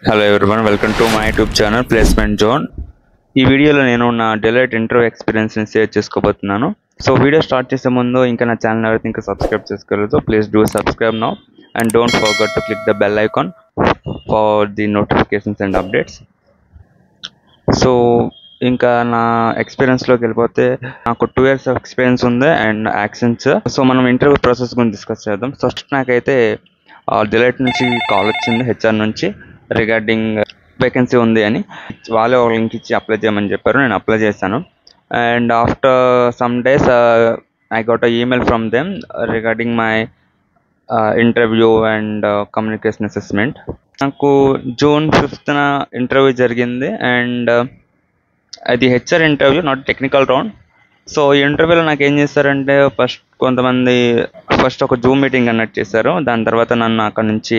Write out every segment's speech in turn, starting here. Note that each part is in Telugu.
Hello everyone, welcome to my YouTube channel placement zone. ఈ వీడియోలో నేను నా డెలైట్ ఇంటర్వ్యూ ఎక్స్పీరియన్స్ని షేర్ చేసుకోబోతున్నాను. సో వీడియో స్టార్ట్ చేసే ముందు ఇంకా నా ఛానల్ ఎవరైతే ఇంకా సబ్స్క్రైబ్ చేసుకోలేదు, please do subscribe now and don't forget to click the bell icon for the notifications and updates. So ఇంకా నా ఎక్స్పీరియన్స్లోకి వెళ్ళిపోతే నాకు 2 years ఆఫ్ ఎక్స్పీరియన్స్ ఉంది అండ్ యాక్సెంట్స్. సో మనం ఇంటర్వ్యూ ప్రాసెస్ గురించి డిస్కస్ చేద్దాం. ఫస్ట్ నాకైతే డెలైట్ నుంచి కాల్ వచ్చింది, హెచ్ఆర్ నుంచి, రిగార్డింగ్ వేకెన్సీ ఉంది అని. వాళ్ళే ఒక లింక్ ఇచ్చి అప్లై చేయమని చెప్పారు. నేను అప్లై చేశాను and after some days I got a email from them regarding my interview and communication assessment. నాకు June 5th ఇంటర్వ్యూ జరిగింది అండ్ అది HR interview, not technical round. So ఈ ఇంటర్వ్యూలో నాకు ఏం చేశారంటే ఫస్ట్ ఒక జూమ్ మీటింగ్ కండక్ట్ చేశారు. దాని తర్వాత నన్ను అక్కడ నుంచి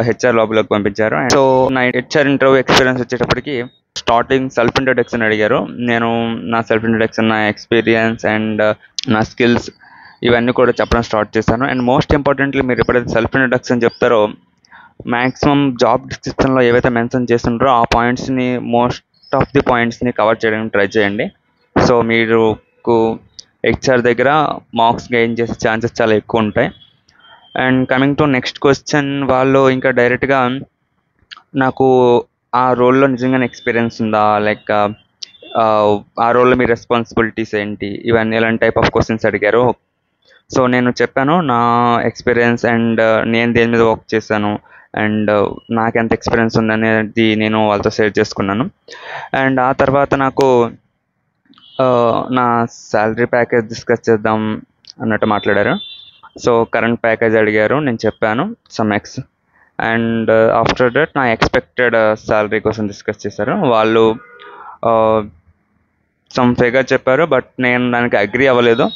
హెచ్ఆర్ లోపలికి పంపించారు. సో నా హెచ్ఆర్ ఇంటర్వ్యూ ఎక్స్పీరియన్స్ వచ్చేటప్పటికి స్టార్టింగ్ సెల్ఫ్ ఇంట్రొడక్షన్ అడిగారు. నేను నా సెల్ఫ్ ఇంట్రొడక్షన్, నా ఎక్స్పీరియన్స్ అండ్ నా స్కిల్స్ ఇవన్నీ కూడా చెప్పడం స్టార్ట్ చేశాను. అండ్ మోస్ట్ ఇంపార్టెంట్లీ, మీరు ఎప్పుడైతే సెల్ఫ్ ఇంట్రొడక్షన్ చెప్తారో మ్యాక్సిమం జాబ్ డిస్క్రిప్షన్లో ఏవైతే మెన్షన్ చేస్తుంటారో ఆ పాయింట్స్ని, మోస్ట్ ఆఫ్ ది పాయింట్స్ని కవర్ చేయడానికి ట్రై చేయండి. సో మీరు హెచ్ఆర్ దగ్గర మార్క్స్ గెయిన్ చేసే ఛాన్సెస్ చాలా ఎక్కువ ఉంటాయి. And coming to next question, వాళ్ళు ఇంకా డైరెక్ట్గా నాకు ఆ రోల్లో నిజంగానే ఎక్స్పీరియన్స్ ఉందా, లైక్ ఆ రోల్లో మీ రెస్పాన్సిబిలిటీస్ ఏంటి, ఇవన్నీ ఇలాంటి టైప్ ఆఫ్ క్వశ్చన్స్ అడిగారు. సో నేను చెప్పాను నా ఎక్స్పీరియన్స్ అండ్ నేను దేని మీద వర్క్ చేశాను అండ్ నాకు ఎంత ఎక్స్పీరియన్స్ ఉందనేది నేను వాళ్ళతో షేర్ చేసుకున్నాను. అండ్ ఆ తర్వాత నాకు నా శాలరీ ప్యాకేజ్ డిస్కస్ చేద్దాం అన్నట్టు మాట్లాడారు. సో కరెంట్ ప్యాకేజ్ అడిగారు, నేను చెప్పాను some X. And after that నా ఎక్స్పెక్టెడ్ శాలరీ కోసం డిస్కస్ చేశారు. వాళ్ళు సమ్ ఫిగర్ చెప్పారు, బట్ నేను దానికి అగ్రీ అవ్వలేదు.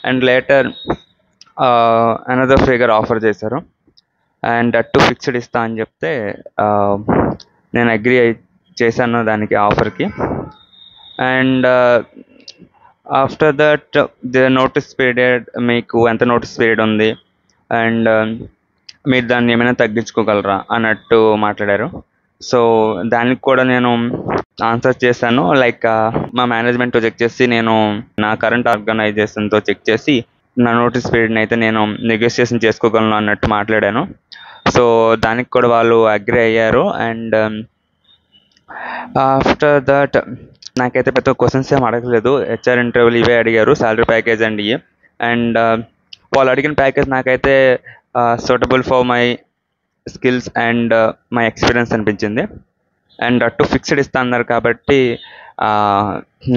And later another figure offer చేశారు అండ్ అటు ఫిక్స్డ్ ఇస్తా అని చెప్తే నేను అగ్రీ చేశాను దానికి, ఆఫర్కి. And after that the notice period, మీకు ఎంత నోటీస్ పీరియడ్ ఉంది అండ్ మీరు దాన్ని ఏమైనా తగ్గించుకోగలరా అన్నట్టు మాట్లాడారు. సో దానికి కూడా నేను ఆన్సర్ చేశాను. లైక్ మా మేనేజ్మెంట్తో చెక్ చేసి, నేను నా కరెంట్ ఆర్గనైజేషన్తో చెక్ చేసి నా నోటీస్ పీరియడ్ని అయితే నేను నెగోషియేషన్ చేసుకోగలను అన్నట్టు మాట్లాడాను. సో దానికి కూడా వాళ్ళు అగ్రీ అయ్యారు. అండ్ ఆఫ్టర్ దట్ నాకైతే పెద్ద క్వశ్చన్స్ ఏం అడగలేదు. హెచ్ఆర్ ఇంటర్వ్యూలు ఇవే అడిగారు, శాలరీ ప్యాకేజ్ అండ్ ఇవి. అండ్ వాళ్ళు అడిగిన ప్యాకేజ్ నాకైతే suitable for my skills and my experience అనిపించింది. అండ్ అటు ఫిక్స్డ్ ఇస్తా అన్నారు కాబట్టి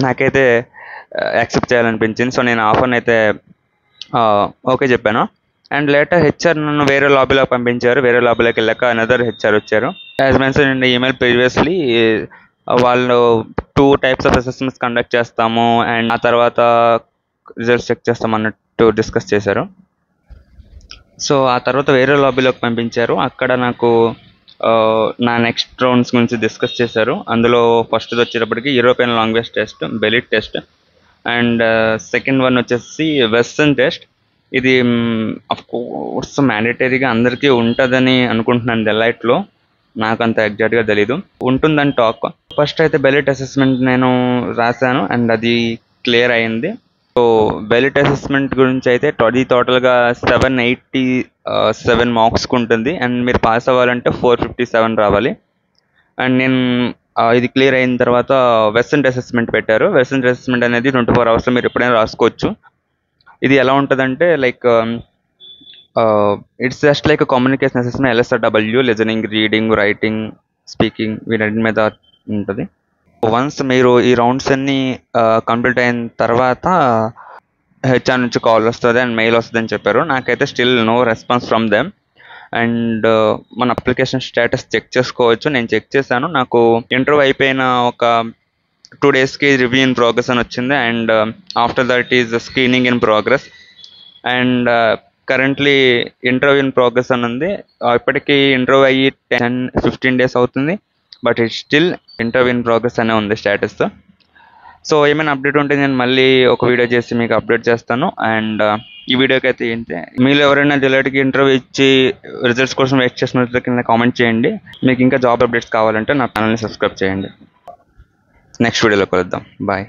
నాకైతే యాక్సెప్ట్ చేయాలనిపించింది. సో నేను ఆఫర్ని అయితే ఓకే చెప్పాను. అండ్ లేటర్ హెచ్ఆర్ నన్ను వేరే లాబీలో పంపించారు. వేరే లాబీలోకి వెళ్ళాక అనదర్ హెచ్ఆర్ వచ్చారు. As mention in the email previously, వాళ్ళు 2 types ఆఫ్ అసెస్మెంట్స్ కండక్ట్ చేస్తాము అండ్ ఆ తర్వాత రిజల్ట్స్ చెక్ చేస్తాం అన్నట్టు డిస్కస్ చేశారు. సో ఆ తర్వాత వేరే లాబీలోకి పంపించారు. అక్కడ నాకు నా నెక్స్ట్ రౌండ్స్ గురించి డిస్కస్ చేశారు. అందులో ఫస్ట్ వచ్చేటప్పటికి యూరోపియన్ లాంగ్వేజ్ టెస్ట్, బెలిట్ టెస్ట్. అండ్ సెకండ్ వన్ వచ్చేసి వెస్టర్న్ టెస్ట్. ఇది అఫ్ కోర్స్ మ్యాండేటరీగా అందరికీ ఉంటుందని అనుకుంటున్నాను డెలైట్లో, నాకు అంత ఎగ్జాక్ట్గా తెలీదు. ఉంటుందని టాక్. ఫస్ట్ అయితే బెలిట్ అసెస్మెంట్ నేను రాశాను అండ్ అది క్లియర్ అయింది. సో బెలిట్ అసెస్మెంట్ గురించి అయితే టోటల్గా 787 మార్క్స్కి ఉంటుంది అండ్ మీరు పాస్ అవ్వాలంటే 457 రావాలి. అండ్ నేను ఇది క్లియర్ అయిన తర్వాత వెస్టర్న్ అసెస్మెంట్ పెట్టారు. వెస్టర్న్ అసెస్మెంట్ అనేది 24 hours మీరు ఎప్పుడైనా రాసుకోవచ్చు. ఇది ఎలా ఉంటుందంటే like it's just like communication assessment, LSRW, listening, reading, writing, speaking, వీటి మీద ఉంటుంది. వన్స్ మీరు ఈ రౌండ్స్ అన్నీ కంప్లీట్ అయిన తర్వాత హెచ్ఆర్ నుంచి కాల్ వస్తుంది అండ్ మెయిల్ వస్తుంది అని చెప్పారు. నాకైతే still no response from them. And మన అప్లికేషన్ స్టేటస్ చెక్ చేసుకోవచ్చు. నేను చెక్ చేశాను. నాకు ఇంటర్వ్యూ అయిపోయిన ఒక 2 daysకి రివ్యూ ఇన్ ప్రోగ్రెస్ అని వచ్చింది. And after that is screening in progress. And currently interview in progress అని ఉంది. ఇప్పటికీ ఇంటర్వ్యూ అయ్యి 10-15 days అవుతుంది, but it still interview in progress అనే ఉంది స్టేటస్. సో ఏమైనా అప్డేట్ ఉంటే నేను మళ్ళీ ఒక వీడియో చేసి మీకు అప్డేట్ చేస్తాను. అండ్ ఈ వీడియోకి అయితే ఏంటి, మీరు ఎవరైనా డిలైట్కి ఇంటర్వ్యూ ఇచ్చి రిజల్ట్స్ కోసం వెయిట్ చేసినట్లయితే కింద కామెంట్ చేయండి. మీకు ఇంకా జాబ్ అప్డేట్స్ కావాలంటే నా ఛానల్ని సబ్స్క్రైబ్ చేయండి. నెక్స్ట్ వీడియోలో కలుద్దాం. బాయ్.